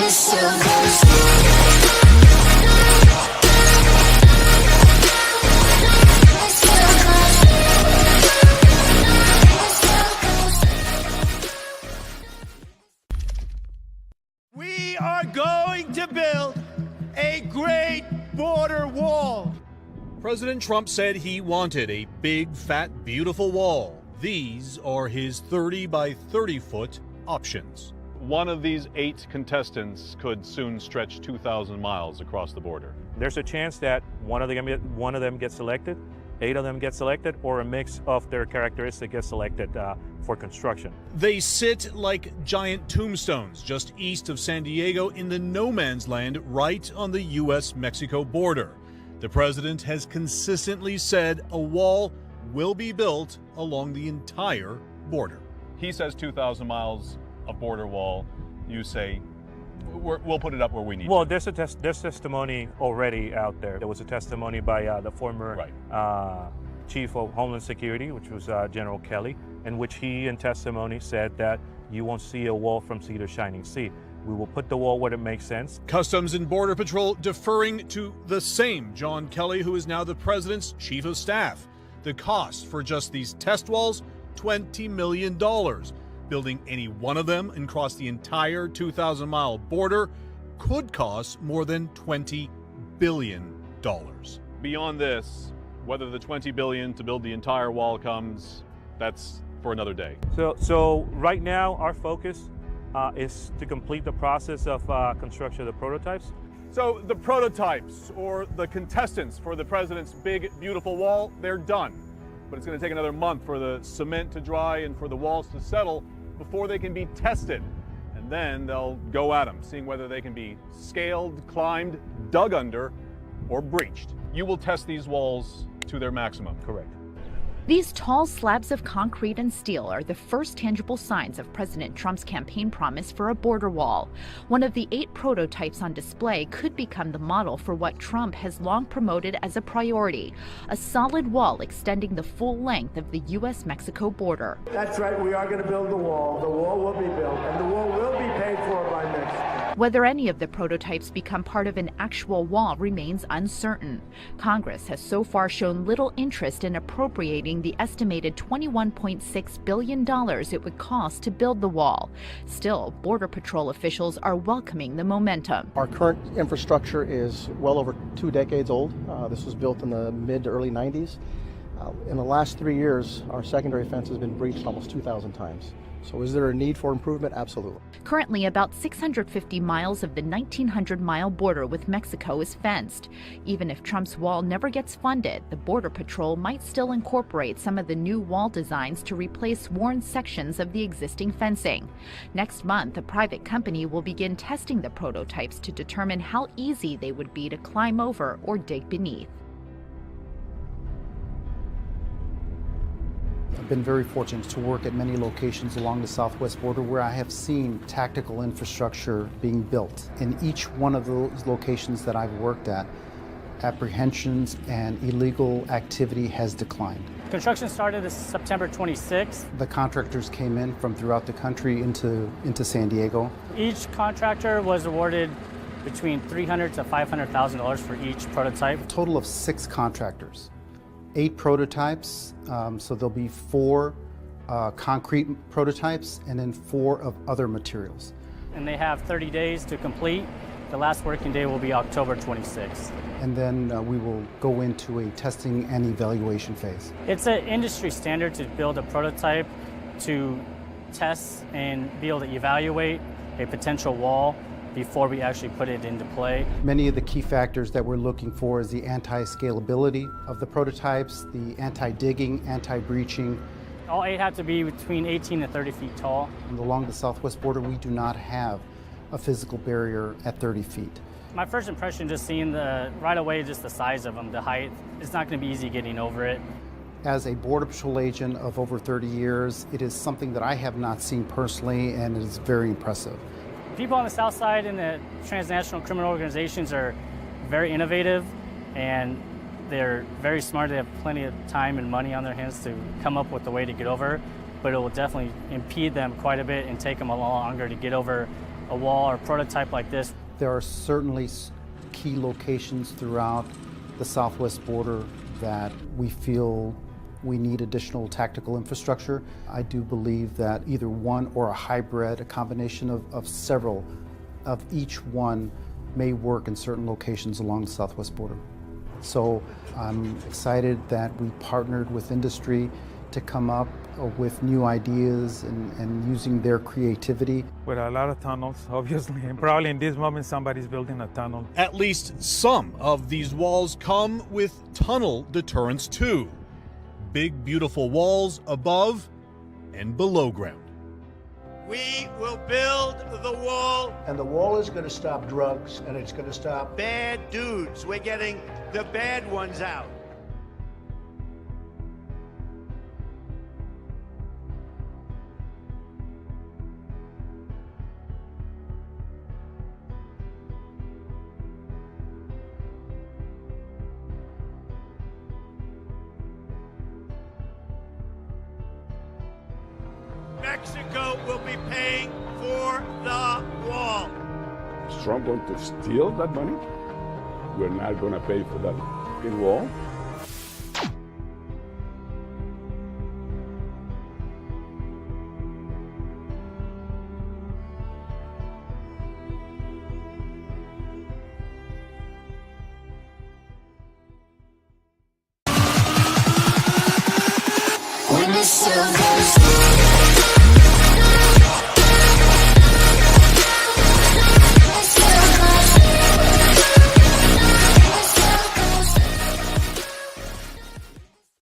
We are going to build a great border wall. President Trump said he wanted a big, fat, beautiful wall. These are his 30 by 30 foot options. One of these 8 contestants could soon stretch 2,000 miles across the border. There's a chance that one of them gets selected, 8 of them get selected, or a mix of their characteristics gets selected for construction. They sit like giant tombstones just east of San Diego in the no man's land right on the U.S.-Mexico border. The president has consistently said a wall will be built along the entire border. He says 2,000 miles of border wall. You say, we'll put it up where we need Well, to. there's testimony already out there. There was a testimony by the former Chief of Homeland Security, which was General Kelly, in which he in testimony said that you won't see a wall from sea to shining sea. We will put the wall where it makes sense. Customs and Border Patrol deferring to the same John Kelly, who is now the president's chief of staff. The cost for just these test walls, $20 million. Building any one of them and across the entire 2,000-mile border could cost more than $20 billion. Beyond this, whether the $20 billion to build the entire wall comes, that's for another day. So right now, our focus is to complete the process of construction of the prototypes. So the prototypes, or the contestants for the president's big, beautiful wall, they're done. But it's going to take another month for the cement to dry and for the walls to settle before they can be tested. And then they'll go at them, seeing whether they can be scaled, climbed, dug under, or breached. You will test these walls to their maximum. Correct. These tall slabs of concrete and steel are the first tangible signs of President Trump's campaign promise for a border wall. One of the 8 prototypes on display could become the model for what Trump has long promoted as a priority, a solid wall extending the full length of the U.S.-Mexico border. That's right, we are going to build the wall. The wall will be built, and the wall will be paid for by Mexico. Whether any of the prototypes become part of an actual wall remains uncertain. Congress has so far shown little interest in appropriating the estimated $21.6 billion it would cost to build the wall. Still, Border Patrol officials are welcoming the momentum. Our current infrastructure is well over 2 decades old. This was built in the mid to early 90s. In the last 3 years, our secondary fence has been breached almost 2,000 times. So is there a need for improvement? Absolutely. Currently, about 650 miles of the 1,900-mile border with Mexico is fenced. Even if Trump's wall never gets funded, the Border Patrol might still incorporate some of the new wall designs to replace worn sections of the existing fencing. Next month, a private company will begin testing the prototypes to determine how easy they would be to climb over or dig beneath. I've been very fortunate to work at many locations along the southwest border where I have seen tactical infrastructure being built. In each one of those locations that I've worked at, apprehensions and illegal activity has declined. Construction started this September 26th. The contractors came in from throughout the country into San Diego. Each contractor was awarded between $300,000 to $500,000 for each prototype. A total of 6 contractors. 8 prototypes, so there'll be 4 concrete prototypes and then 4 of other materials. And they have 30 days to complete. The last working day will be October 26th. And then we will go into a testing and evaluation phase. It's an industry standard to build a prototype to test and be able to evaluate a potential wall before we actually put it into play. Many of the key factors that we're looking for is the anti-scalability of the prototypes, the anti-digging, anti-breaching. All 8 have to be between 18 and 30 feet tall. And along the southwest border, we do not have a physical barrier at 30 feet. My first impression, just seeing right away, just the size of them, the height, it's not going to be easy getting over it. As a Border Patrol agent of over 30 years, it is something that I have not seen personally, and it is very impressive. People on the south side and the transnational criminal organizations are very innovative, and they're very smart. They have plenty of time and money on their hands to come up with a way to get over, but it will definitely impede them quite a bit and take them a lot longer to get over a wall or prototype like this. There are certainly key locations throughout the southwest border that we feel we need additional tactical infrastructure. I do believe that either one or a hybrid, a combination of several of each one may work in certain locations along the southwest border. So I'm excited that we partnered with industry to come up with new ideas and using their creativity. With a lot of tunnels, obviously, and probably in this moment somebody's building a tunnel. At least some of these walls come with tunnel deterrence too. Big, beautiful walls above and below ground. We will build the wall. And the wall is going to stop drugs, and it's going to stop Bad dudes. We're getting the bad ones out. Mexico will be paying for the wall. Is Trump going to steal that money? We're not going to pay for that fucking wall. When the sun goes